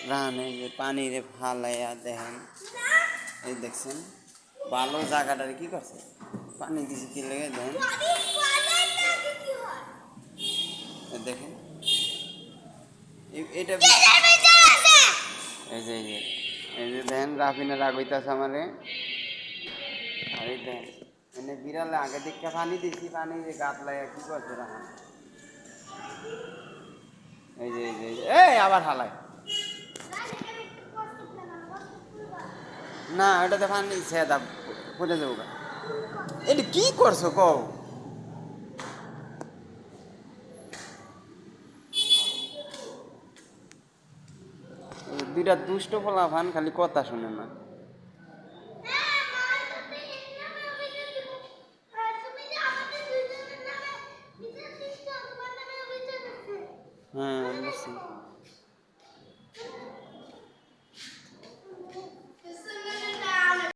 run এই যে পানি রে ফালাইয়া দেখেন এই দেখছেন ভালো জায়গাটারে কি করছে পানি দিছে কি লেগে দেখেন দেখেন এটা এই যে দেখেন রাফিনে রাগ হইতেছে আমারে আর এই দেখেন এনে বিড়ালে আগে দেখে পানি দিছি পানি যে গাত লাইয়া কি করছে রাখান এই যে এই আবার হালায় না ওটাতে পানি সেদা পড়ে যাবো এটা কি করছো কও দুইটা দুষ্ট পোলা ফান খালি কথা শুনে না